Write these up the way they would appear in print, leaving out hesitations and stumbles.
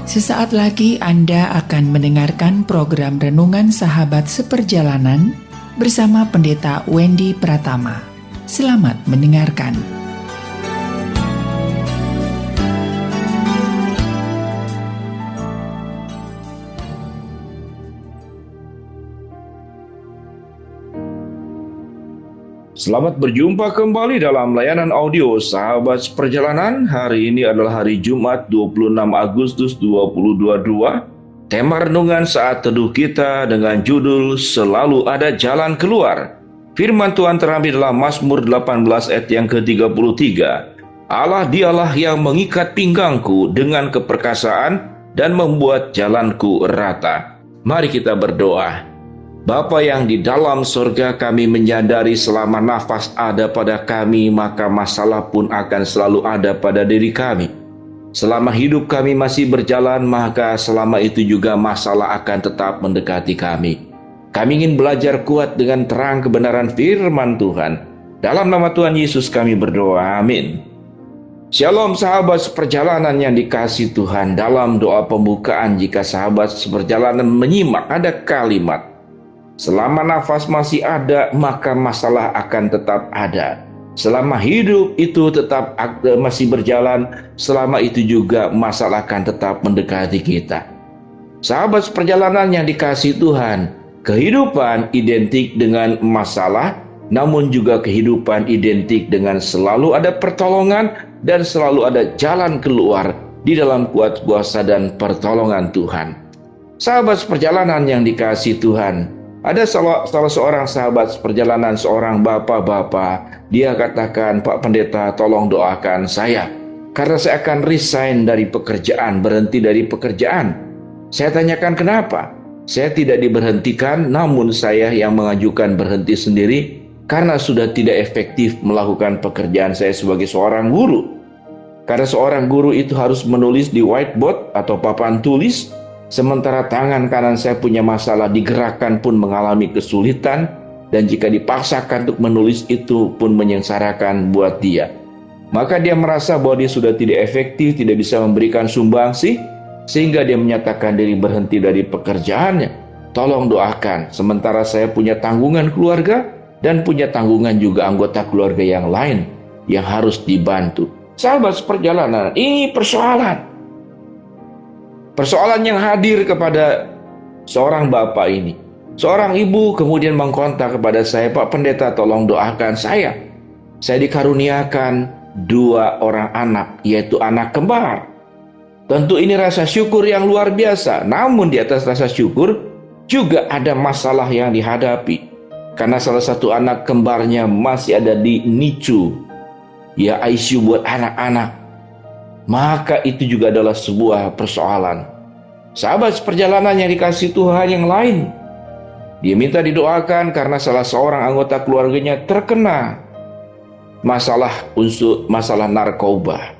Sesaat lagi Anda akan mendengarkan program Renungan Sahabat Seperjalanan bersama Pendeta Wendy Pratama. Selamat mendengarkan. Selamat berjumpa kembali dalam layanan audio Sahabat Seperjalanan. Hari ini adalah hari Jumat 26 Agustus 2022. Tema renungan saat teduh kita dengan judul Selalu Ada Jalan Keluar. Firman Tuhan terambil dalam Mazmur 18 ayat yang ke-33. Allah dialah yang mengikat pinggangku dengan keperkasaan dan membuat jalanku rata. Mari kita berdoa. Bapa yang di dalam surga, kami menyadari selama nafas ada pada kami, maka masalah pun akan selalu ada pada diri kami. Selama hidup kami masih berjalan, maka selama itu juga masalah akan tetap mendekati kami. Kami ingin belajar kuat dengan terang kebenaran firman Tuhan. Dalam nama Tuhan Yesus kami berdoa, amin. Shalom sahabat seperjalanan yang dikasihi Tuhan. Dalam doa pembukaan, jika sahabat seperjalanan menyimak, ada kalimat, selama nafas masih ada, maka masalah akan tetap ada. Selama hidup itu tetap masih berjalan, selama itu juga masalah akan tetap mendekati kita. Sahabat seperjalanan yang dikasihi Tuhan, kehidupan identik dengan masalah, namun juga kehidupan identik dengan selalu ada pertolongan dan selalu ada jalan keluar di dalam kuat kuasa dan pertolongan Tuhan. Sahabat seperjalanan yang dikasihi Tuhan, ada salah seorang sahabat seperjalanan, seorang bapak-bapak. Dia katakan, Pak Pendeta, tolong doakan saya, karena saya akan resign dari pekerjaan, berhenti dari pekerjaan. Saya tanyakan kenapa? Saya tidak diberhentikan, namun saya yang mengajukan berhenti sendiri, karena sudah tidak efektif melakukan pekerjaan saya sebagai seorang guru. Karena seorang guru itu harus menulis di whiteboard atau papan tulis, sementara tangan kanan saya punya masalah, digerakkan pun mengalami kesulitan, dan jika dipaksakan untuk menulis itu pun menyengsarakan buat dia. Maka dia merasa bahwa dia sudah tidak efektif, tidak bisa memberikan sumbangsih, sehingga dia menyatakan diri berhenti dari pekerjaannya. Tolong doakan, sementara saya punya tanggungan keluarga dan punya tanggungan juga anggota keluarga yang lain yang harus dibantu. Sahabat seperjalanan, ini Persoalan yang hadir kepada seorang bapak ini. Seorang ibu kemudian mengkontak kepada saya, Pak Pendeta, tolong doakan saya. Saya dikaruniakan 2 orang anak, yaitu anak kembar. Tentu ini rasa syukur yang luar biasa. Namun di atas rasa syukur juga ada masalah yang dihadapi. Karena salah satu anak kembarnya masih ada di NICU, ya ICU buat anak-anak. Maka itu juga adalah sebuah persoalan. Sahabat seperjalanan yang dikasihi Tuhan yang lain, dia minta didoakan karena salah seorang anggota keluarganya terkena masalah narkoba.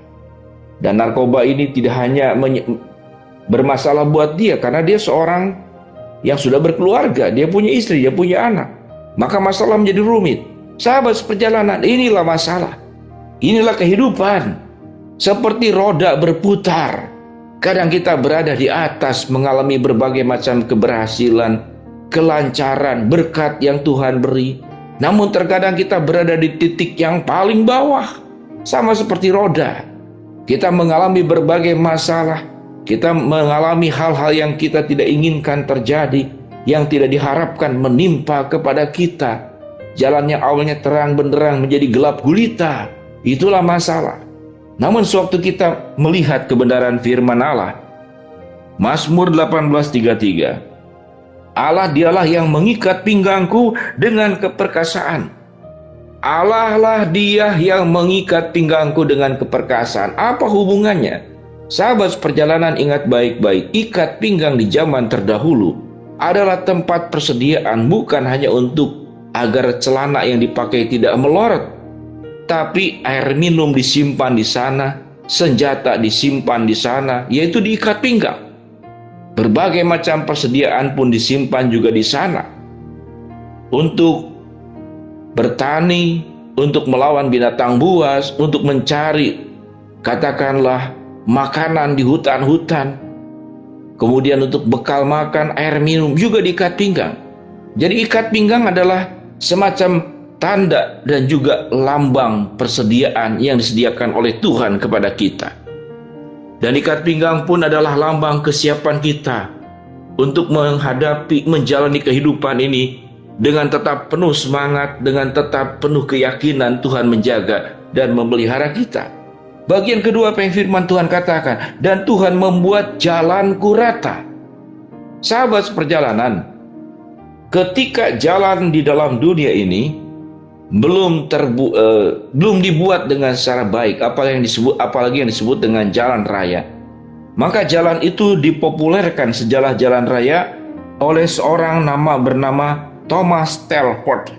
Dan narkoba ini tidak hanya bermasalah buat dia, karena dia seorang yang sudah berkeluarga, dia punya istri, dia punya anak. Maka masalah menjadi rumit. Sahabat seperjalanan, inilah masalah. Inilah kehidupan. Seperti roda berputar. Kadang kita berada di atas, mengalami berbagai macam keberhasilan, kelancaran, berkat yang Tuhan beri. Namun terkadang kita berada di titik yang paling bawah. Sama seperti roda. Kita mengalami berbagai masalah. Kita mengalami hal-hal yang kita tidak inginkan terjadi, yang tidak diharapkan menimpa kepada kita. Jalan yang awalnya terang benderang menjadi gelap gulita. Itulah masalah. Namun sewaktu kita melihat kebenaran firman Allah, Mazmur 18:33, Allah dialah yang mengikat pinggangku dengan keperkasaan. Allah lah dia yang mengikat pinggangku dengan keperkasaan. Apa hubungannya? Sahabat seperjalanan, ingat baik-baik, ikat pinggang di zaman terdahulu adalah tempat persediaan, bukan hanya untuk agar celana yang dipakai tidak melorot, tapi air minum disimpan di sana, senjata disimpan di sana, yaitu diikat pinggang. Berbagai macam persediaan pun disimpan juga di sana. Untuk bertani, untuk melawan binatang buas, untuk mencari, katakanlah, makanan di hutan-hutan. Kemudian untuk bekal makan, air minum juga diikat pinggang. Jadi ikat pinggang adalah semacam tanda dan juga lambang persediaan yang disediakan oleh Tuhan kepada kita. Dan ikat pinggang pun adalah lambang kesiapan kita untuk menjalani kehidupan ini dengan tetap penuh semangat, dengan tetap penuh keyakinan Tuhan menjaga dan memelihara kita. Bagian kedua apa yang firman Tuhan katakan, dan Tuhan membuat jalanku rata. Sahabat seperjalanan, ketika jalan di dalam dunia ini belum dibuat dengan secara baik, apalagi yang disebut dengan jalan raya, maka jalan itu dipopulerkan sejarah jalan raya oleh seorang bernama Thomas Telford.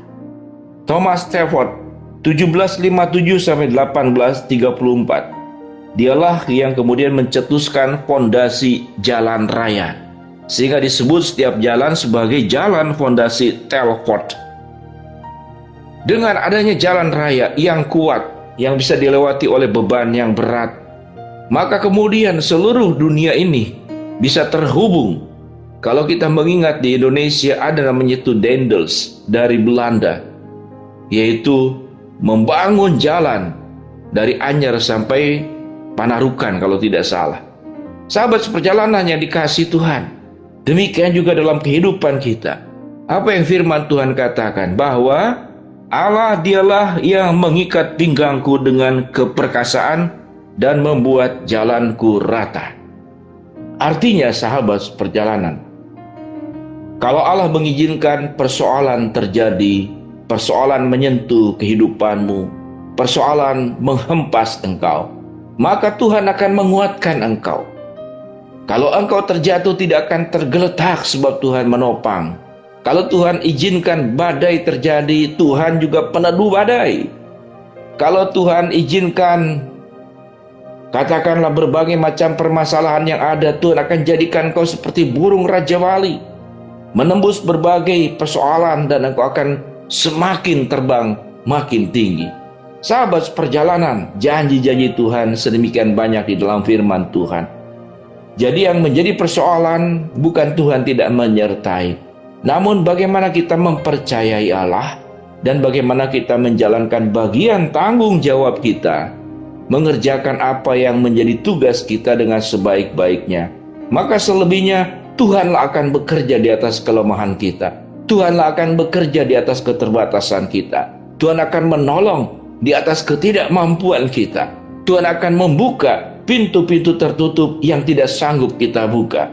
Thomas Telford 1757 sampai 1834. Dialah yang kemudian mencetuskan fondasi jalan raya, sehingga disebut setiap jalan sebagai jalan fondasi Telford. Dengan adanya jalan raya yang kuat, yang bisa dilewati oleh beban yang berat, maka kemudian seluruh dunia ini bisa terhubung. Kalau kita mengingat di Indonesia ada namanya itu Dendels dari Belanda, yaitu membangun jalan dari Anyer sampai Panarukan kalau tidak salah. Sahabat seperjalanan yang dikasihi Tuhan, demikian juga dalam kehidupan kita. Apa yang firman Tuhan katakan? Bahwa Allah dialah yang mengikat pinggangku dengan keperkasaan dan membuat jalanku rata. Artinya sahabat seperjalanan, kalau Allah mengizinkan persoalan terjadi, persoalan menyentuh kehidupanmu, persoalan menghempas engkau, maka Tuhan akan menguatkan engkau. Kalau engkau terjatuh, tidak akan tergeletak sebab Tuhan menopang. Kalau Tuhan izinkan badai terjadi, Tuhan juga peneduh badai. Kalau Tuhan izinkan, katakanlah berbagai macam permasalahan yang ada, Tuhan akan jadikan engkau seperti burung Raja Wali, menembus berbagai persoalan dan engkau akan semakin terbang makin tinggi. Sahabat perjalanan, janji-janji Tuhan sedemikian banyak di dalam firman Tuhan. Jadi yang menjadi persoalan bukan Tuhan tidak menyertai, namun bagaimana kita mempercayai Allah dan bagaimana kita menjalankan bagian tanggung jawab kita, mengerjakan apa yang menjadi tugas kita dengan sebaik-baiknya. Maka selebihnya Tuhanlah akan bekerja di atas kelemahan kita. Tuhanlah akan bekerja di atas keterbatasan kita. Tuhan akan menolong di atas ketidakmampuan kita. Tuhan akan membuka pintu-pintu tertutup yang tidak sanggup kita buka.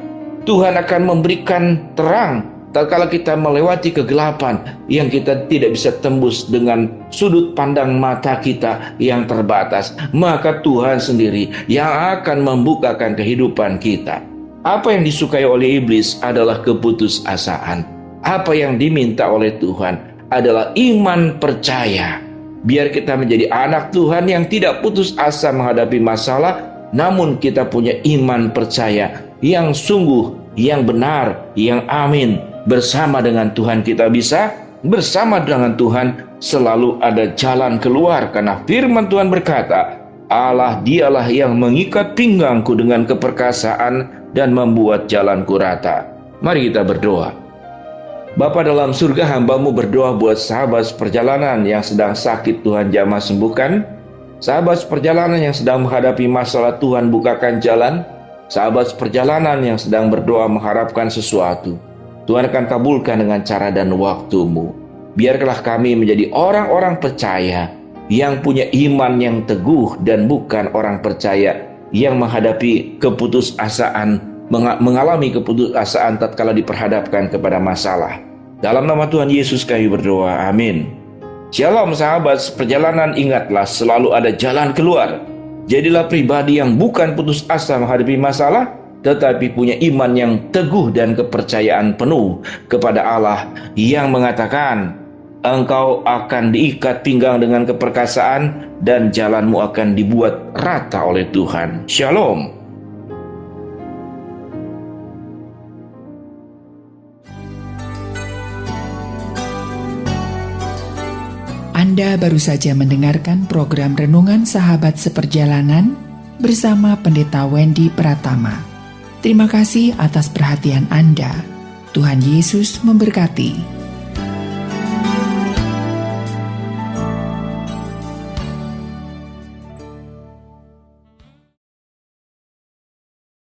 Tuhan akan memberikan terang tatkala kita melewati kegelapan yang kita tidak bisa tembus dengan sudut pandang mata kita yang terbatas. Maka Tuhan sendiri yang akan membukakan kehidupan kita. Apa yang disukai oleh iblis adalah keputusasaan. Apa yang diminta oleh Tuhan adalah iman percaya. Biar kita menjadi anak Tuhan yang tidak putus asa menghadapi masalah, namun kita punya iman percaya yang sungguh, yang benar, yang amin. Bersama dengan Tuhan kita bisa, bersama dengan Tuhan selalu ada jalan keluar. Karena firman Tuhan berkata, Allah dialah yang mengikat pinggangku dengan keperkasaan dan membuat jalanku rata. Mari kita berdoa. Bapa dalam surga, hamba-Mu berdoa buat sahabat seperjalanan yang sedang sakit, Tuhan jamah sembuhkan. Sahabat seperjalanan yang sedang menghadapi masalah, Tuhan bukakan jalan. Sahabat seperjalanan yang sedang berdoa mengharapkan sesuatu, Tuhan akan kabulkan dengan cara dan waktu-Mu. Biarlah kami menjadi orang-orang percaya yang punya iman yang teguh dan bukan orang percaya yang menghadapi keputusasaan, mengalami keputusasaan tatkala diperhadapkan kepada masalah. Dalam nama Tuhan Yesus kami berdoa, amin. Shalom sahabat seperjalanan, ingatlah selalu ada jalan keluar. Jadilah pribadi yang bukan putus asa menghadapi masalah, tetapi punya iman yang teguh dan kepercayaan penuh kepada Allah yang mengatakan, engkau akan diikat pinggang dengan keperkasaan dan jalanmu akan dibuat rata oleh Tuhan. Shalom. Anda baru saja mendengarkan program Renungan Sahabat Seperjalanan bersama Pendeta Wendy Pratama. Terima kasih atas perhatian Anda. Tuhan Yesus memberkati.